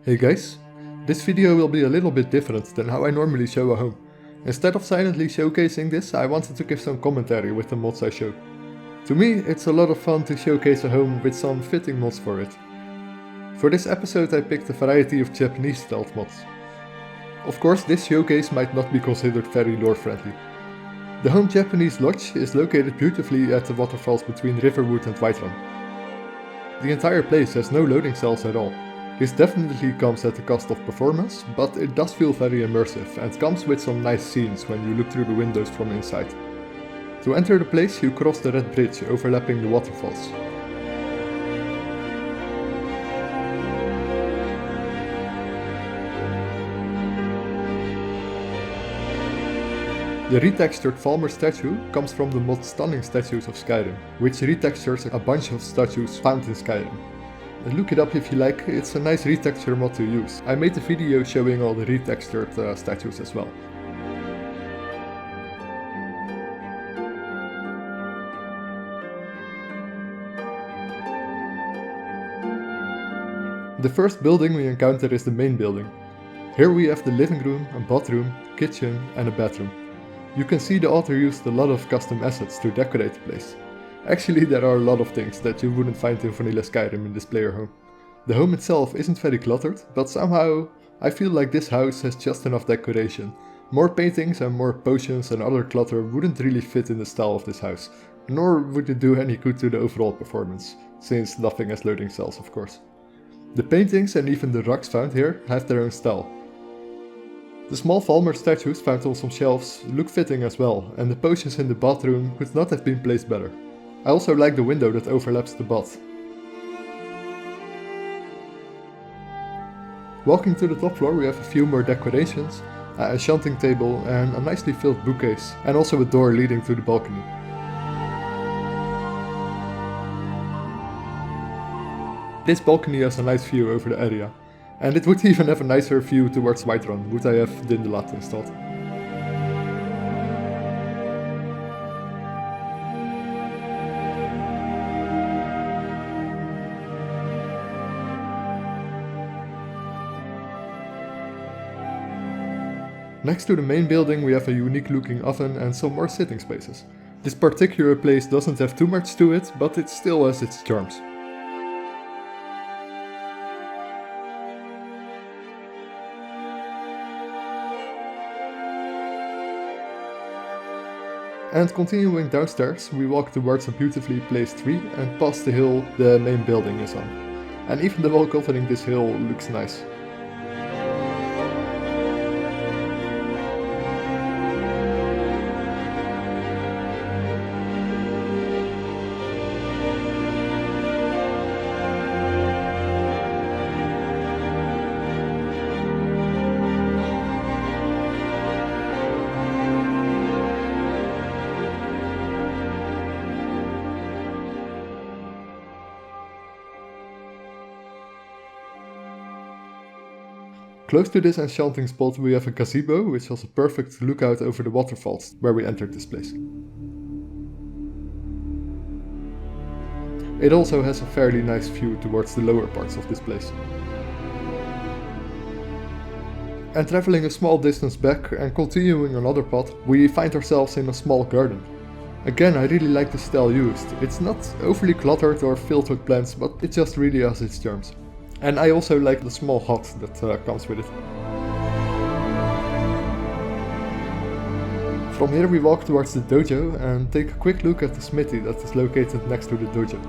Hey guys, this video will be a little bit different than how I normally show a home. Instead of silently showcasing this, I wanted to give some commentary with the mods I show. To me, it's a lot of fun to showcase a home with some fitting mods for it. For this episode I picked a variety of Japanese stealth mods. Of course, this showcase might not be considered very lore friendly. The home Japanese lodge is located beautifully at the waterfalls between Riverwood and Whiterun. The entire place has no loading cells at all. This definitely comes at the cost of performance, but it does feel very immersive and comes with some nice scenes when you look through the windows from inside. To enter the place you cross the red bridge overlapping the waterfalls. The retextured Falmer statue comes from the mod Stunning Statues of Skyrim, which retextures a bunch of statues found in Skyrim. Look it up if you like, it's a nice retexture mod to use. I made a video showing all the retextured statues as well. The first building we encounter is the main building. Here we have the living room, a bathroom, kitchen and a bedroom. You can see the author used a lot of custom assets to decorate the place. Actually, there are a lot of things that you wouldn't find in vanilla Skyrim in this player home. The home itself isn't very cluttered, but somehow I feel like this house has just enough decoration. More paintings and more potions and other clutter wouldn't really fit in the style of this house, nor would it do any good to the overall performance, since nothing has loading cells of course. The paintings and even the rugs found here have their own style. The small Falmer statues found on some shelves look fitting as well, and the potions in the bathroom could not have been placed better. I also like the window that overlaps the bath. Walking to the top floor we have a few more decorations, a enchanting table and a nicely filled bookcase, and also a door leading to the balcony. This balcony has a nice view over the area, and it would even have a nicer view towards Whiterun would I have Dindelat installed. Next to the main building we have a unique looking oven and some more sitting spaces. This particular place doesn't have too much to it, but it still has its charms. And continuing downstairs we walk towards a beautifully placed tree and past the hill the main building is on. And even the wall covering this hill looks nice. Close to this enchanting spot we have a gazebo which has a perfect lookout over the waterfalls where we entered this place. It also has a fairly nice view towards the lower parts of this place. And traveling a small distance back and continuing another path, we find ourselves in a small garden. Again, I really like the style used. It's not overly cluttered or filled with plants, but it just really has its charms. And I also like the small hut that comes with it. From here we walk towards the dojo and take a quick look at the smithy that is located next to the dojo.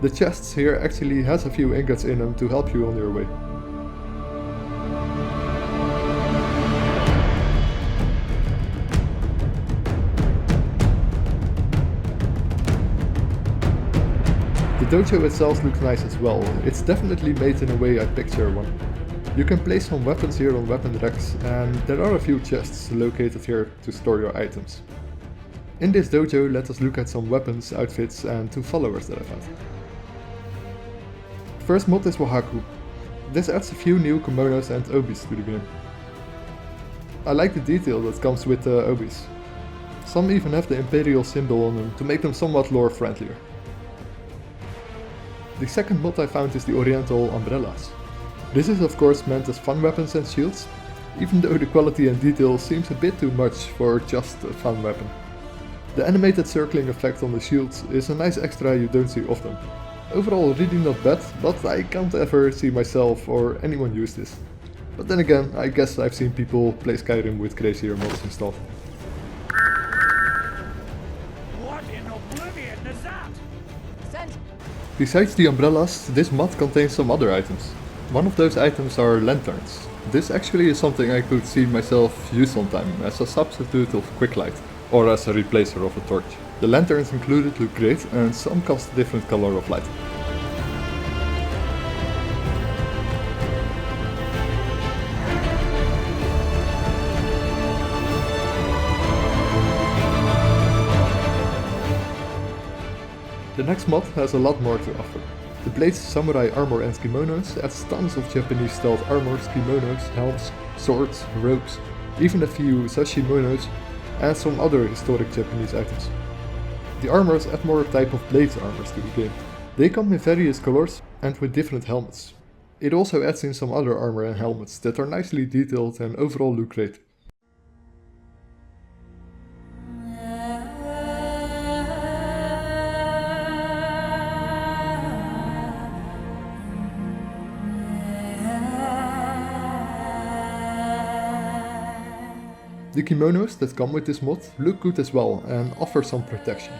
The chests here actually has a few ingots in them to help you on your way. The dojo itself looks nice as well. It's definitely made in a way I picture one. You can place some weapons here on weapon racks, and there are a few chests located here to store your items. In this dojo let us look at some weapons, outfits and 2 followers that I found. First mod is Wahaku. This adds a few new kimonos and obis to the game. I like the detail that comes with the obis. Some even have the Imperial symbol on them to make them somewhat lore friendlier. The second mod I found is the Oriental umbrellas. This is of course meant as fun weapons and shields, even though the quality and detail seems a bit too much for just a fun weapon. The animated circling effect on the shields is a nice extra you don't see often. Overall really not bad, but I can't ever see myself or anyone use this. But then again, I guess I've seen people play Skyrim with crazier mods installed. What in oblivion is that? Besides the umbrellas, this mod contains some other items. One of those items are lanterns. This actually is something I could see myself use sometime as a substitute of quick light, or as a replacer of a torch. The lanterns included look great and some cost a different color of light. The next mod has a lot more to offer. The Blades Samurai armor and kimonos adds tons of Japanese styled armors, kimonos, helms, swords, robes, even a few sashimonos and some other historic Japanese items. The armors add more type of Blades armors to the game. They come in various colors and with different helmets. It also adds in some other armor and helmets that are nicely detailed and overall look great. The kimonos that come with this mod look good as well and offer some protection.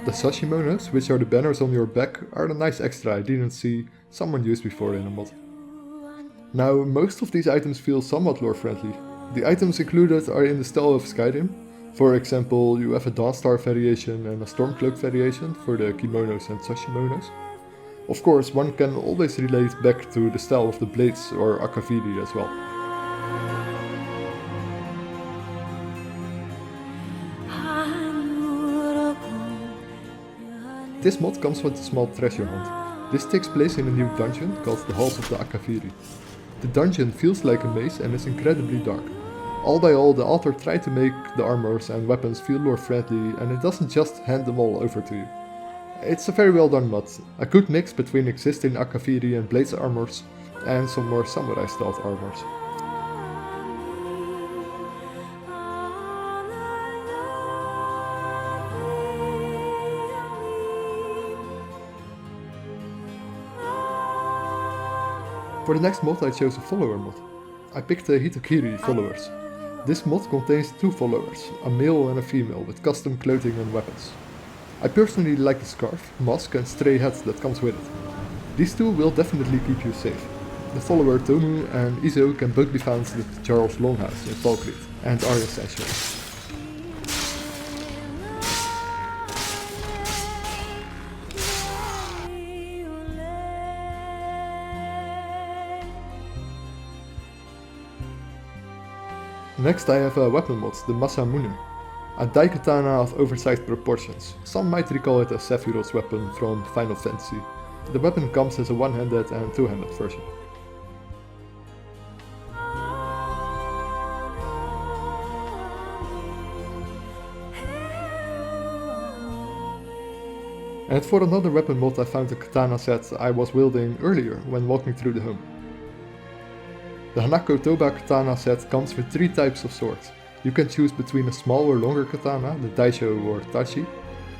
The sashimonos, which are the banners on your back, are a nice extra I didn't see someone use before in a mod. Now, most of these items feel somewhat lore friendly. The items included are in the style of Skyrim. For example, you have a Dawnstar variation and a Stormcloak variation for the kimonos and sashimonos. Of course, one can always relate back to the style of the blades or akaviri as well. This mod comes with a small treasure hunt. This takes place in a new dungeon called the Halls of the Akaviri. The dungeon feels like a maze and is incredibly dark. All by all, the author tried to make the armors and weapons feel lore friendly and it doesn't just hand them all over to you. It's a very well done mod, a good mix between existing Akaviri and Blades armors and some more samurai styled armors. For the next mod I chose a follower mod. I picked the Hitokiri followers. This mod contains two followers, a male and a female with custom clothing and weapons. I personally like the scarf, mask and stray hat that comes with it. These two will definitely keep you safe. The follower Tomu and Izo can both be found with Charles Longhouse in Valkyrie and are essential. Next I have a weapon mod, the Masamune, a daikatana of oversized proportions. Some might recall it as Sephiroth's weapon from Final Fantasy. The weapon comes as a one-handed and two-handed version. And for another weapon mod I found a katana set I was wielding earlier when walking through the home. The Hanako Toba katana set comes with three types of swords. You can choose between a small or longer katana, the Daisho or Tachi,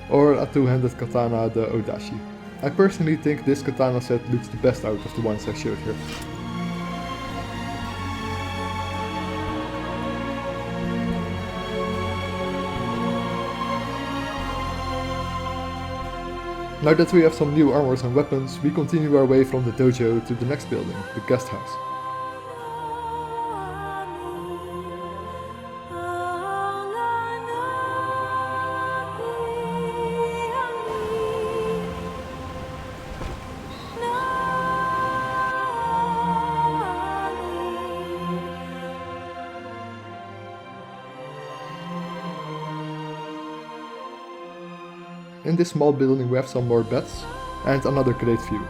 or a two-handed katana, the Odashi. I personally think this katana set looks the best out of the ones I showed here. Now that we have some new armors and weapons, we continue our way from the dojo to the next building, the guest house. In this small building we have some more beds and another great view.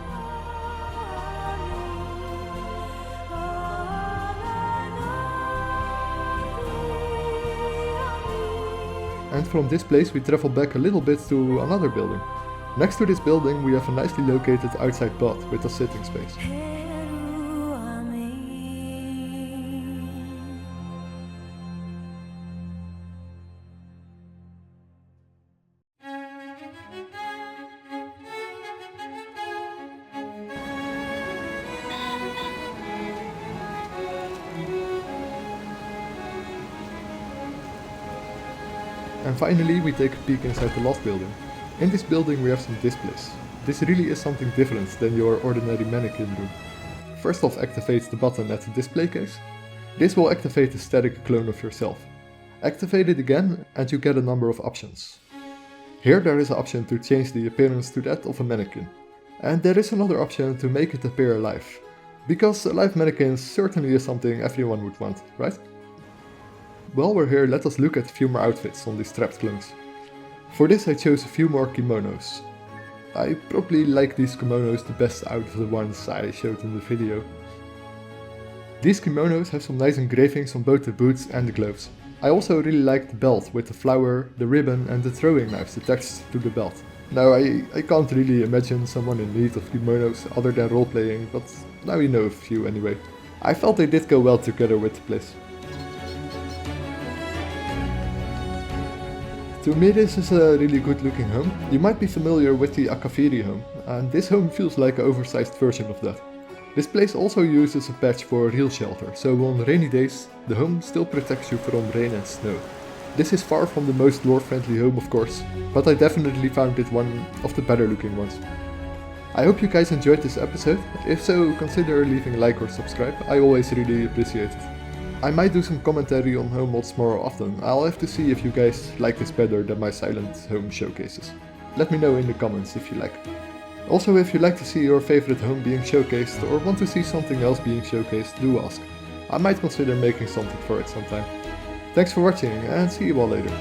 and from this place we travel back a little bit to another building. Next to this building we have a nicely located outside bath with a sitting space. And finally we take a peek inside the last building. In this building we have some displays. This really is something different than your ordinary mannequin room. First off, activate the button at the display case. This will activate a static clone of yourself. Activate it again and you get a number of options. Here there is an option to change the appearance to that of a mannequin. And there is another option to make it appear alive. Because a live mannequin certainly is something everyone would want, right? While we're here, let us look at a few more outfits on these trapped clones. For this I chose a few more kimonos. I probably like these kimonos the best out of the ones I showed in the video. These kimonos have some nice engravings on both the boots and the gloves. I also really like the belt with the flower, the ribbon and the throwing knives attached to the belt. Now I can't really imagine someone in need of kimonos other than roleplaying, but now you know a few anyway. I felt they did go well together with the place. To me this is a really good looking home. You might be familiar with the Akaviri home, and this home feels like an oversized version of that. This place also uses a patch for real shelter, so on rainy days the home still protects you from rain and snow. This is far from the most lore friendly home of course, but I definitely found it one of the better looking ones. I hope you guys enjoyed this episode. If so, consider leaving a like or subscribe, I always really appreciate it. I might do some commentary on home mods more often. I'll have to see if you guys like this better than my silent home showcases. Let me know in the comments if you like. Also, if you'd like to see your favorite home being showcased or want to see something else being showcased, do ask. I might consider making something for it sometime. Thanks for watching and see you all later.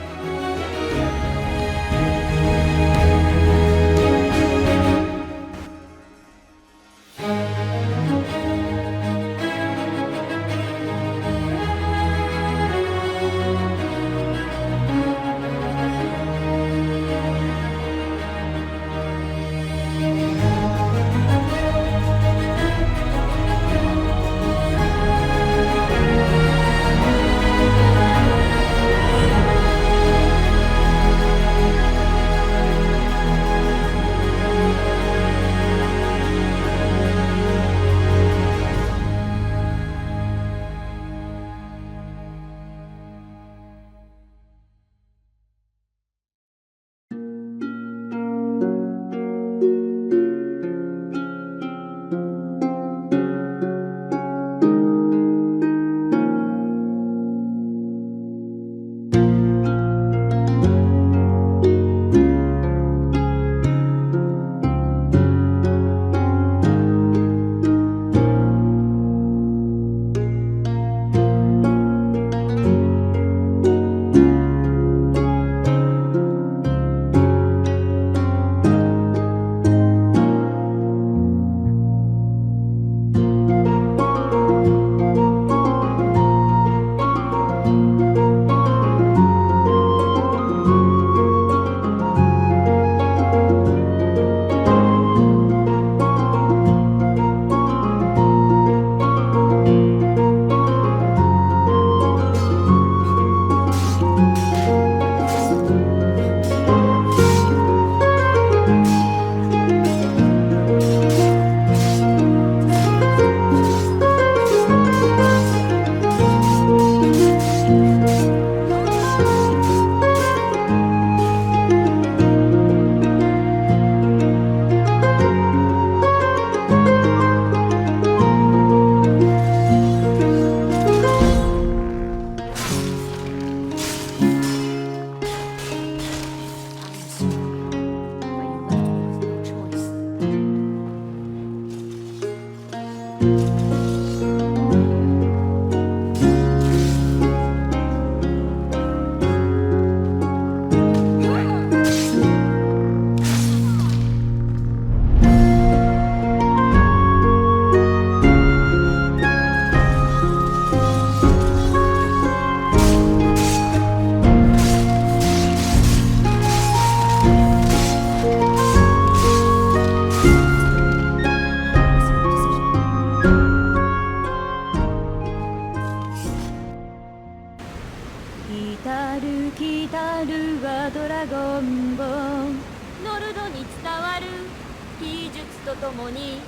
とともに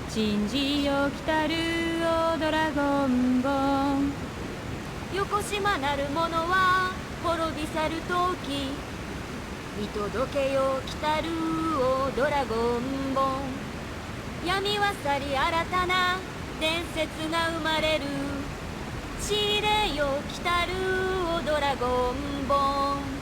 信じよ来たるおドラゴンボンよこしまなる者は滅び去る時見届けよ来たるおドラゴンボン闇は去り新たな伝説が生まれる知れよ来たるおドラゴンボン